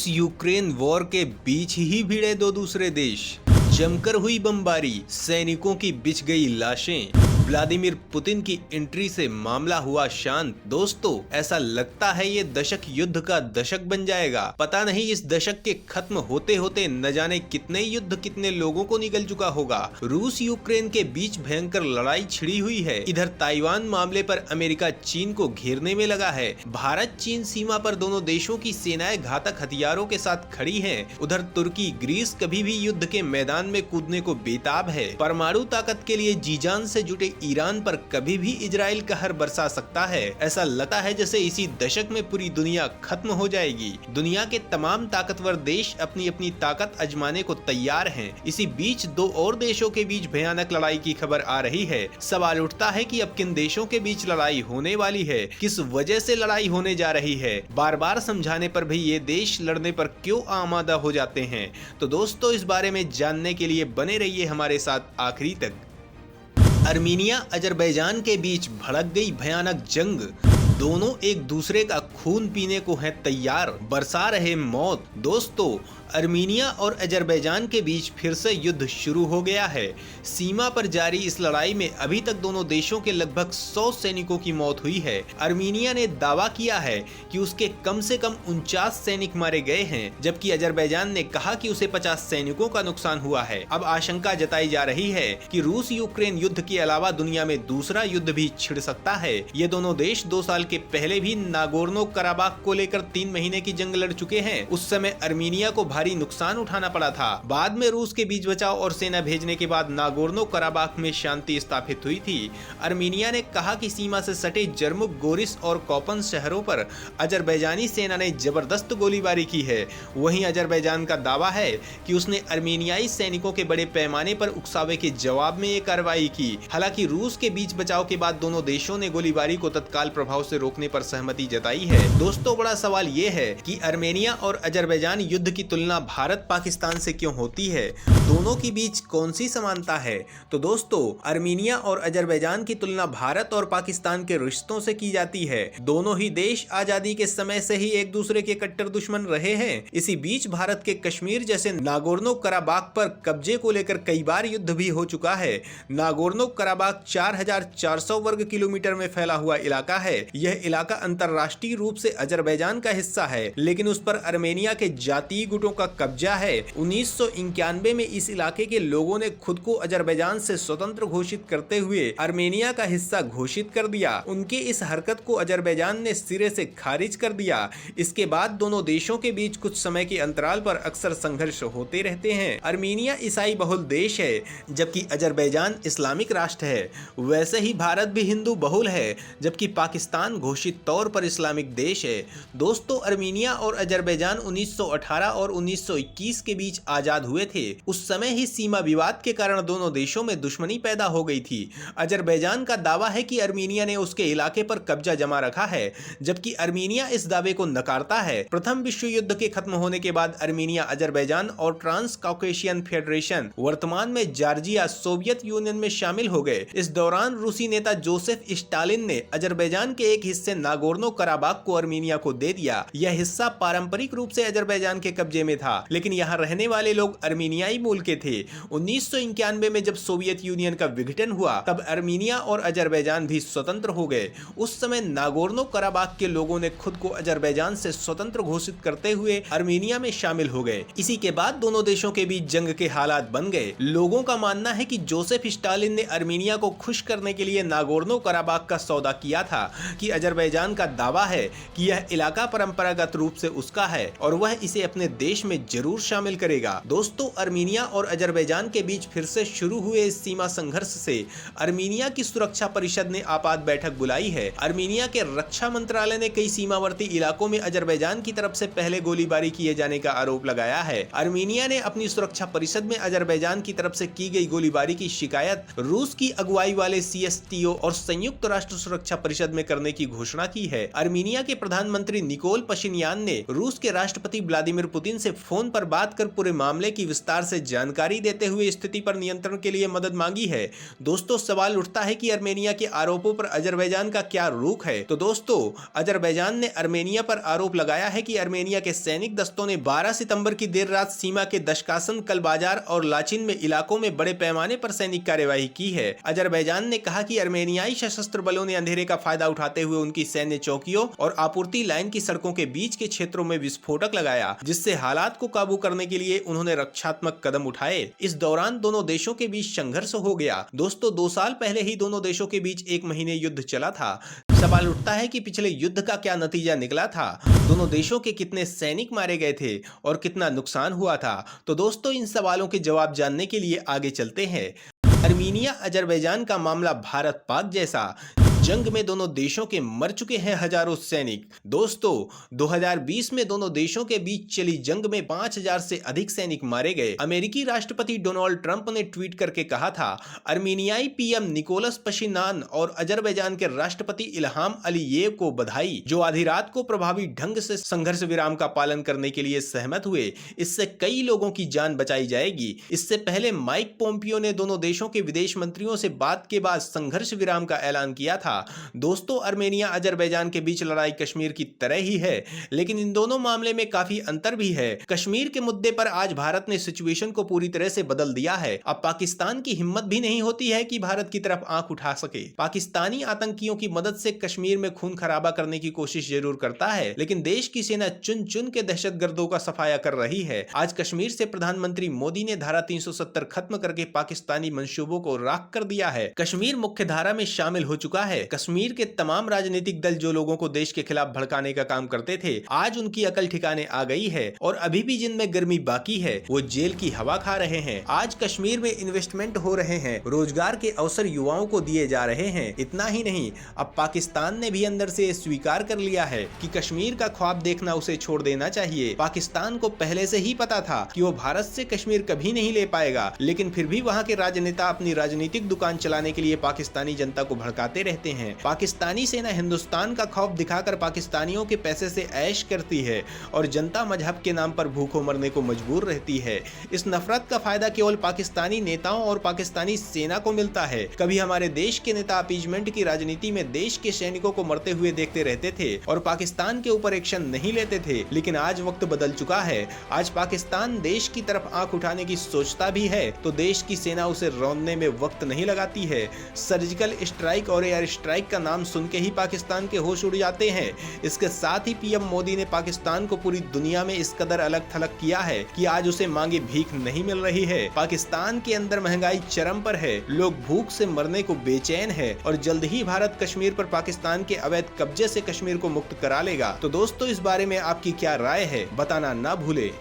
रूस Ukraine war के बीच ही भिड़े दो दूसरे देश। जमकर हुई बमबारी, सैनिकों की बिछ गई लाशें। व्लादिमीर पुतिन की एंट्री से मामला हुआ शांत। दोस्तों, ऐसा लगता है ये दशक युद्ध का दशक बन जाएगा। पता नहीं इस दशक के खत्म होते होते न जाने कितने युद्ध कितने लोगों को निगल चुका होगा। रूस यूक्रेन के बीच भयंकर लड़ाई छिड़ी हुई है। इधर ताइवान मामले पर अमेरिका चीन को घेरने में लगा है। भारत चीन सीमा पर दोनों देशों की सेनाएं घातक हथियारों के साथ खड़ी हैं। उधर तुर्की ग्रीस कभी भी युद्ध के मैदान में कूदने को बेताब है। परमाणु ताकत के लिए जीजान से जुटे ईरान पर कभी भी इजराइल कहर बरसा सकता है। ऐसा लगता है जैसे इसी दशक में पूरी दुनिया खत्म हो जाएगी। दुनिया के तमाम ताकतवर देश अपनी अपनी ताकत आजमाने को तैयार हैं। इसी बीच दो और देशों के बीच भयानक लड़ाई की खबर आ रही है। सवाल उठता है कि अब किन देशों के बीच लड़ाई होने वाली है, किस वजह से लड़ाई होने जा रही है। बार बार समझाने पर भी ये देश लड़ने पर क्यों आमादा हो जाते हैं। तो दोस्तों, इस बारे में जानने के लिए बने रहिए हमारे साथ आखिरी तक। अर्मीनिया अजरबैजान के बीच भड़क गई भयानक जंग। दोनों एक दूसरे का खून पीने को हैं तैयार, बरसा रहे मौत। दोस्तों, अर्मीनिया और अजरबैजान के बीच फिर से युद्ध शुरू हो गया है। सीमा पर जारी इस लड़ाई में अभी तक दोनों देशों के लगभग 100 सैनिकों की मौत हुई है। अर्मीनिया ने दावा किया है कि उसके कम से कम 49 सैनिक मारे गए हैं, जबकि अजरबैजान ने कहा कि उसे 50 सैनिकों का नुकसान हुआ है। अब आशंका जताई जा रही है कि रूस यूक्रेन युद्ध के अलावा दुनिया में दूसरा युद्ध भी छिड़ सकता है। ये दोनों देश 2 साल के पहले भी नागोर्नो कराबाख को लेकर 3 महीने की जंग लड़ चुके हैं। उस समय अर्मीनिया को भारी नुकसान उठाना पड़ा था। बाद में रूस के बीच बचाव और सेना भेजने के बाद नागोर्नो कराबाख में शांति स्थापित हुई थी। अर्मीनिया ने कहा कि सीमा से सटे जर्मुक, गोरिस और कोपन शहरों पर अजरबैजानी सेना ने जबरदस्त गोलीबारी की है। वहीं अजरबैजान का दावा है कि उसने अर्मीनियाई सैनिकों के बड़े पैमाने पर उकसावे के जवाब में ये कार्रवाई की। हालांकि रूस के बीच बचाव के बाद दोनों देशों ने गोलीबारी को तत्काल प्रभाव से रोकने पर सहमति जताई है। दोस्तों, बड़ा सवाल ये है कि अर्मेनिया और अजरबैजान युद्ध की तुलना भारत पाकिस्तान से क्यों होती है। दोनों के बीच कौन सी समानता है। तो दोस्तों, अर्मीनिया और अजरबैजान की तुलना भारत और पाकिस्तान के रिश्तों से की जाती है। दोनों ही देश आजादी के समय से ही एक दूसरे के कट्टर दुश्मन रहे हैं। इसी बीच भारत के कश्मीर जैसे नागोर्नो कराबाख पर कब्जे को लेकर कई बार युद्ध भी हो चुका है। नागोर्नो कराबाख 4400 वर्ग किलोमीटर में फैला हुआ इलाका है। यह इलाका अंतर्राष्ट्रीय रूप से अजरबैजान का हिस्सा है, लेकिन उस पर अर्मेनिया के जातीय गुटों का कब्जा है। 1991 में इस इलाके के लोगों ने खुद को अजरबैजान से स्वतंत्र घोषित करते हुए अर्मेनिया का हिस्सा घोषित कर दिया। उनके इस हरकत को अजरबैजान ने सिरे से खारिज कर दिया। इसके बाद दोनों देशों के बीच कुछ समय के अंतराल पर अक्सर संघर्ष होते रहते हैं। अर्मेनिया ईसाई बहुल देश है, जबकि अजरबैजान इस्लामिक राष्ट्र है। वैसे ही भारत भी हिंदू बहुल है, जबकि पाकिस्तान घोषित तौर पर इस्लामिक देश है। दोस्तों, अर्मेनिया और अजरबैजान 1918 और 1921 के बीच आजाद हुए थे। उस समय ही सीमा विवाद के कारण दोनों देशों में दुश्मनी पैदा हो गई थी। अजरबैजान का दावा है कि अर्मेनिया ने उसके इलाके पर कब्जा जमा रखा है, जबकि अर्मेनिया इस दावे को नकारता है। प्रथम विश्व युद्ध के खत्म होने के बाद अर्मेनिया, अजरबैजान और ट्रांस काकेशियन फेडरेशन, वर्तमान में जॉर्जिया, सोवियत यूनियन में शामिल हो गए। इस दौरान रूसी नेता जोसेफ स्टालिन ने अजरबैजान के एक हिस्से नागोर्नो कराबाख को अर्मेनिया को दे दिया। यह हिस्सा पारंपरिक रूप से अजरबैजान के कब्जे में था, लेकिन यहाँ रहने वाले लोग अर्मेनियाई मूल के थे। 1991 में जब सोवियत यूनियन का विघटन हुआ, तब अर्मेनिया और अजरबैजान भी स्वतंत्र हो गए। उस समय नागोर्नो कराबाख के लोगों ने खुद को अजरबैजान से स्वतंत्र घोषित करते हुए अर्मेनिया में शामिल हो गए। इसी के बाद दोनों देशों के बीच जंग के हालात बन गए। लोगों का मानना है कि जोसेफ स्टालिन ने अर्मेनिया को खुश करने के लिए नागोर्नो कराबाख का सौदा किया था, कि अजरबैजान का दावा है कि यह इलाका परंपरागत रूप से उसका है और वह इसे अपने देश में जरूर शामिल करेगा। दोस्तों, अर्मेनिया और अजरबैजान के बीच फिर से शुरू हुए इस सीमा संघर्ष से अर्मेनिया की सुरक्षा परिषद ने आपात बैठक बुलाई है। अर्मेनिया के रक्षा मंत्रालय ने कई सीमावर्ती इलाकों में अजरबैजान की तरफ से पहले गोलीबारी किए जाने का आरोप लगाया है। अर्मेनिया ने अपनी सुरक्षा परिषद में अजरबैजान की तरफ से की गई गोलीबारी की शिकायत रूस की अगुवाई वाले CSTO और संयुक्त राष्ट्र सुरक्षा परिषद में करने की घोषणा की है। अर्मेनिया के प्रधानमंत्री निकोल पशिन्यान ने रूस के राष्ट्रपति व्लादिमीर पुतिन से फोन पर बात कर पूरे मामले की विस्तार से जानकारी देते हुए स्थिति पर नियंत्रण के लिए मदद मांगी है। दोस्तों, सवाल उठता है कि अर्मेनिया के आरोपों पर अजरबैजान का क्या रुख है। तो दोस्तों, अजरबैजान ने अर्मेनिया पर आरोप लगाया है कि अर्मेनिया के सैनिक दस्तों ने 12 सितंबर की देर रात सीमा के दशकासन, कलबाजार और लाचिन में इलाकों में बड़े पैमाने पर सैनिक कार्यवाही की है। अजरबैजान ने कहा कि अर्मेनियाई सशस्त्र बलों ने अंधेरे का फायदा उठाते हुए उनकी सैन्य चौकियों और आपूर्ति लाइन की सड़कों के बीच के क्षेत्रों में विस्फोटक लगाया, जिससे हालात को काबू करने के लिए उन्होंने रक्षात्मक कदम उठाए। इस दौरान दोनों देशों के बीच संघर्ष हो गया। दोस्तों, 2 साल पहले ही दोनों देशों के बीच 1 महीने युद्ध चला था। सवाल उठता है कि पिछले युद्ध का क्या नतीजा निकला था, दोनों देशों के कितने सैनिक मारे गए थे और कितना नुकसान हुआ था। तो दोस्तों, इन सवालों के जवाब जानने के लिए आगे चलते हैं। अर्मीनिया अजरबैजान का मामला भारत पाक जैसा, जंग में दोनों देशों के मर चुके हैं हजारों सैनिक। दोस्तों, 2020 में दोनों देशों के बीच चली जंग में 5000 से अधिक सैनिक मारे गए। अमेरिकी राष्ट्रपति डोनाल्ड ट्रंप ने ट्वीट करके कहा था, अर्मीनियाई पीएम निकोलस पशिनान और अजरबैजान के राष्ट्रपति इल्हाम अलीयेव को बधाई, जो आधी रात को प्रभावी ढंग से संघर्ष विराम का पालन करने के लिए सहमत हुए। इससे कई लोगों की जान बचाई जाएगी। इससे पहले माइक पोम्पियो ने दोनों देशों के विदेश मंत्रियों से बात के बाद संघर्ष विराम का ऐलान किया था। दोस्तों, अर्मेनिया अजरबैजान के बीच लड़ाई कश्मीर की तरह ही है, लेकिन इन दोनों मामले में काफी अंतर भी है। कश्मीर के मुद्दे पर आज भारत ने सिचुएशन को पूरी तरह से बदल दिया है। अब पाकिस्तान की हिम्मत भी नहीं होती है कि भारत की तरफ आंख उठा सके। पाकिस्तानी आतंकियों की मदद से कश्मीर में खून खराबा करने की कोशिश जरूर करता है, लेकिन देश की सेना चुन चुन के दहशतगर्दों का सफाया कर रही है। आज कश्मीर से प्रधानमंत्री मोदी ने धारा 370 खत्म करके पाकिस्तानी मंसूबों को राख कर दिया है। कश्मीर मुख्य धारा में शामिल हो चुका है। कश्मीर के तमाम राजनीतिक दल जो लोगों को देश के खिलाफ भड़काने का काम करते थे, आज उनकी अकल ठिकाने आ गई है और अभी भी जिनमें गर्मी बाकी है वो जेल की हवा खा रहे हैं। आज कश्मीर में इन्वेस्टमेंट हो रहे हैं, रोजगार के अवसर युवाओं को दिए जा रहे हैं। इतना ही नहीं, अब पाकिस्तान ने भी अंदर से स्वीकार कर लिया है कि कश्मीर का ख्वाब देखना उसे छोड़ देना चाहिए। पाकिस्तान को पहले से ही पता था कि वो भारत से कश्मीर कभी नहीं ले पाएगा, लेकिन फिर भी वहाँ के राजनेता अपनी राजनीतिक दुकान चलाने के लिए पाकिस्तानी जनता को भड़काते रहते हैं। पाकिस्तानी सेना हिंदुस्तान का खौफ दिखाकर पाकिस्तानियों के पैसे से ऐश करती है और जनता मजहब के नाम पर भूखों मरने को मजबूर रहती है। इस नफरत का फायदा केवल पाकिस्तानी नेताओं और पाकिस्तानी सेना को मिलता है। कभी हमारे देश के नेता अपीजमेंट की राजनीति में देश के सैनिकों को मरते हुए देखते रहते थे और पाकिस्तान के ऊपर एक्शन नहीं लेते थे, लेकिन आज वक्त बदल चुका है। आज पाकिस्तान देश की तरफ आंख उठाने की सोचता भी है तो देश की सेना उसे रौंदने में वक्त नहीं लगाती है। सर्जिकल स्ट्राइक और एयर स्ट्राइक का नाम सुन के ही पाकिस्तान के होश उड़ जाते हैं। इसके साथ ही पीएम मोदी ने पाकिस्तान को पूरी दुनिया में इस कदर अलग थलग किया है कि आज उसे मांगे भीख नहीं मिल रही है। पाकिस्तान के अंदर महंगाई चरम पर है, लोग भूख से मरने को बेचैन है और जल्द ही भारत कश्मीर पर पाकिस्तान के अवैध कब्जे से कश्मीर को मुक्त करा लेगा। तो दोस्तों, इस बारे में आपकी क्या राय है, बताना ना भूले।